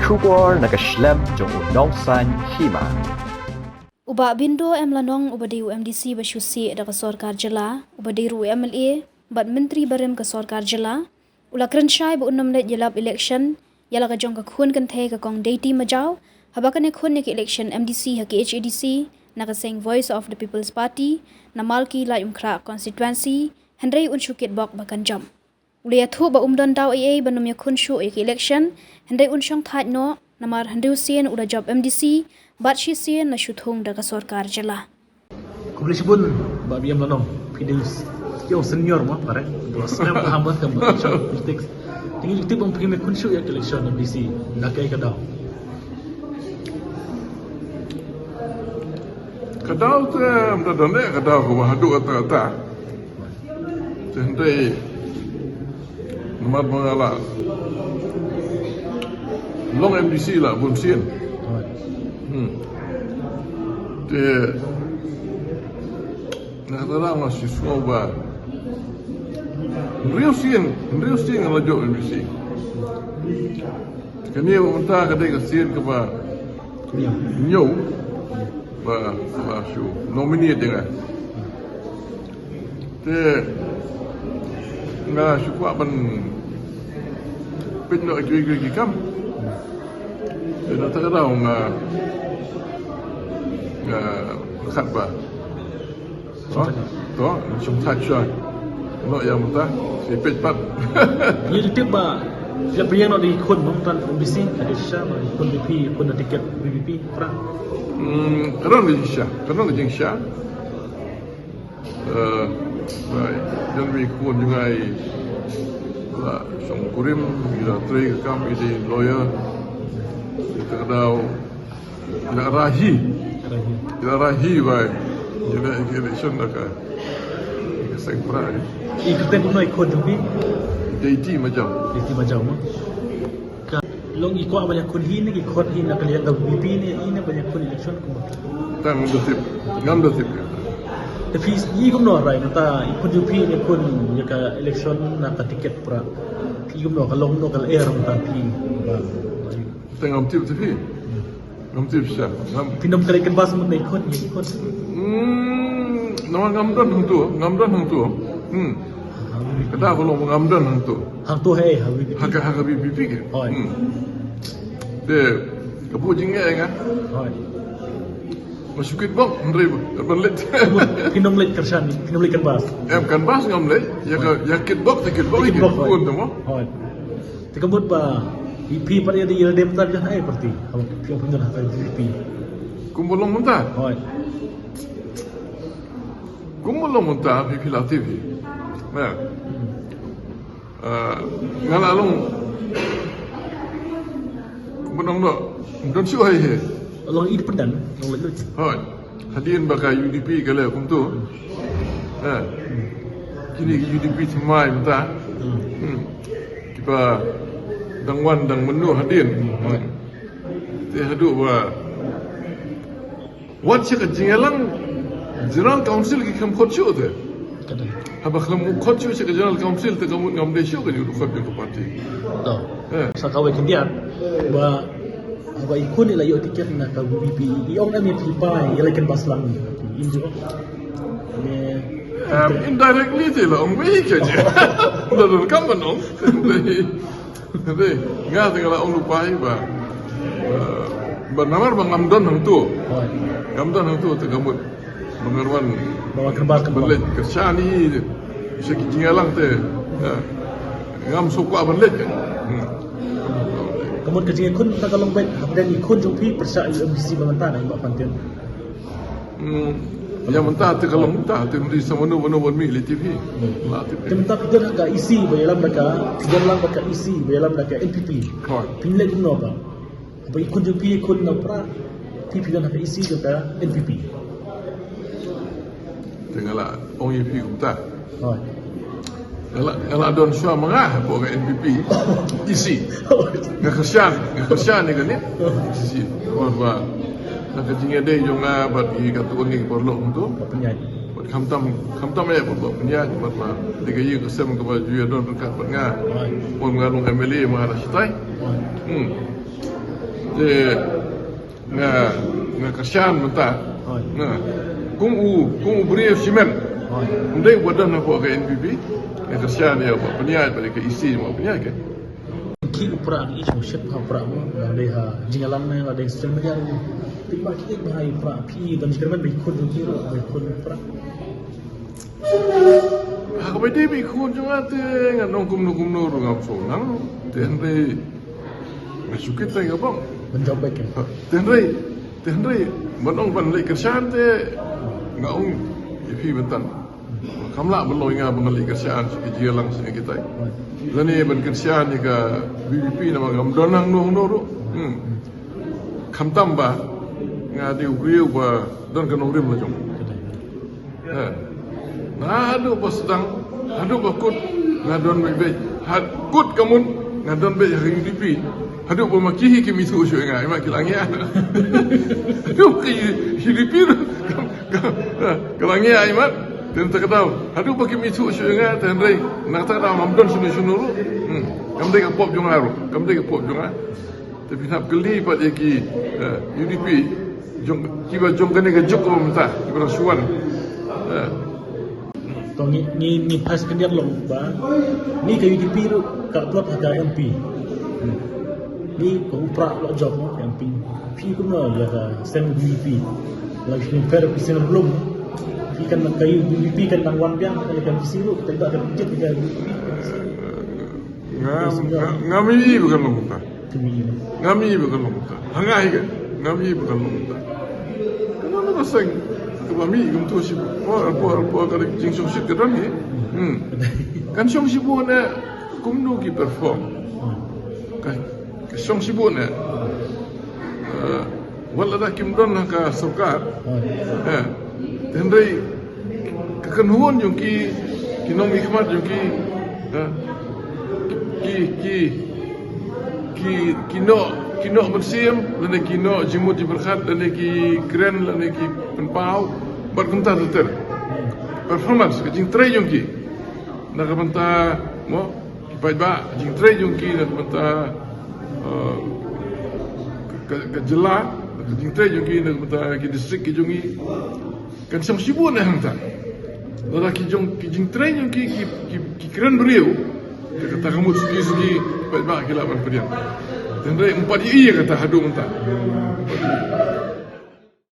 Shubor nakaslem jong unong san hima. Uba bindo emlanong ubadi UMDC basyusi da Sorkar Jela, ubadi ru MLA, bat menteri barem ke Sorkar Jela, ula krensyai bu unam let jelap election, yala ka jong ka khun kan the ka kong deity majau, habakan ek khun ek election MDC ha ke HADC, naka sing Voice of the People's Party, na malki la umkra constituency, hendrai unsyukit bok bakan jam. Ulia thu ba umdon daw AA banum ya khun syu ek election, hendrai unsyong that no, namar hendu sien ula job MDC, bat shi sien na syuthung da Sorkar Jela. Komisi pun babi yang lanong videos yang senior mah pare bos nam hambat kam politics tinggi tip ang pagimik kunsyo ya election ng DC nakay kadaw te mdadane kadaw ko mahadu kata sendai nomor mengala long MDC lah bun sien te nakatala masih semua ba Rio sien ngala jo MDC kani umunta kadai ka sien ka ba nyo ba shu nominate dengan te nga shu kwa ban pin no agi kam te nakatala nga khat ba to chung touch no yang muta si pet ye tip ba ya priang no di khun mong tan MDC ada sha ma khun BP khun na tiket BBP pra karon di sha baik dan wi khun jungai la song kurim ila trei kam ide lawyer kita kadau ila rahi baik jadi election dah kan saya pernah ikut pun ikut juga deity macam mah long ikut banyak kun hin ikut hin nak lihat dah BP ni ini banyak kun election kuma tang ngam betip tapi ni kum no right nata ikut UP ni kun ya ka election nak tiket pra kum no kalau no kal air nata pi tang ngam tip sya pinam kali kan bas mun ikut nama ngamdan hang tu kata kalau ngamdan hang tu hai haka BBP ke de kapu jingga kan masukit bang ndre berlet pinam let kersan pinam let kan bas kan bas ngamle ya kit bok pun tu mo tikambut ba BP pada di dem tar jan ai perti kalau piang pengen hak BP kumbulong muntah BP la TV nah ngalalong kumbulong do don syu hai he long id pedan long let hoi hadin baka UDP kala kum tu kini UDP semai muntah kita dangwan dang menu hadin te hadu ba wat sik jingalang general council ki kam khochu te haba khlam khochu sik general council te kam ngam de shu ka ni khot ke parti to sa kawai kendian ba ikun ni la yo tiket na ka BBP i ong ami pipa ya kan baslang ni injo indirectly te la ong we ke je da don kam banong Tapi, enggak tinggal orang lupa ba. Bernamar bang Amdon hang tu. Amdon hang tu tergamut mengeruan bawa kerbal belet kersani segi jingalang te. Ngam sokwa belet. Kemudian kecil kun tak kalong bet dan ikun jumpi persa UMDC bangtan ai mbak pantian. Yang mentah tu kalau mentah tu mesti sama mana mi le TV. Tentang kita nak isi bayalam nak isi bayalam nak NPP. Pinle guna apa? Apa ikut JP ikut napra PP nak isi juga NPP. Tengahlah orang IP kumta. Kalau don syua mengah buat NPP isi. Ngakasian ni kan ni. Isi. Wah. Nak jinga deh jonga bat i katuan ni perlu untuk penyanyi. Kamtam ya buat penyanyi bat ma tiga ye kesem ke baju don berkat bat nga. Pun ngalung MLA mahara sitai. nga kasihan mentah. Oi. Kung beri simen. Oi. Undai wadan apa ke NPP. Nga kasihan dia buat peniat pada ke isi buat peniat ke. Ki upra ni isu ship ha upra mo ada ha jingalan na ada social media ni. Tiba kita bahai upra pi dan jerman bai khun ki ro bai khun upra. Ako ba di bi khun juga te nganong kumno ro ngam so nang. Tenre masukit tay ngabang. Menjawab baik. Tenre manong ban lai kerjaan te ngaung ipi bentan. Kamla beloi nga bangali kerjaan si jialang sini kita. Lani ban kerjaan ni ka BBP nama ngam donang no ro. Kam tamba nga di ugriu ba don kan ugrim la jong. Nah adu pas sedang adu bakut ngadon be kut kamun ngadon be hari UDP adu pemakihi kimi su syu ngai mak kilangia adu ki UDP kilangia imat dan tak tahu adu bagi mi su syu ngai dan rei nak tak tahu mamdon sunu ru kam dei ka pop jong aru kam dei ka pop jong a tapi nak geli pat ki UDP jong kiba jong kene ka joko mta kiba suan To ni pas kendian long ba. Ni ke UDP ru ka plot ada MP. Ni ko upra lo job mo MP. Pi ko no ya ka sen UDP. Lagi ni fair pisen belum. Pi kan nak kayu UDP kan nang wan biang kan pisi ru kita ada budget kita ngami bukan lo mta kemi. ngami bukan lo mta hangai ke ngami bukan lo mta kenapa pasang kami gumtu si po kali jing song sit kadang ni kan song si bo na kumno ki perform ka song si bo na wala da kim don ka sarkar tendai kekenhuan yung ki kinom hikmat yung ki kino bersiam dan kino jimut berkat dan ki keren dan ki penpau berkentar ter performance kecing tray yung ki nak benta mo kipai ba jing tray yung ki nak benta ke jela kecing tray yung ki nak benta ki distrik ki jungi kan sang sibuk na hangta lada ki jing tray yung ki keren beriu kata kamu segi kipai ba kilaban perian. Dan dia empat iya kata hadu mentah.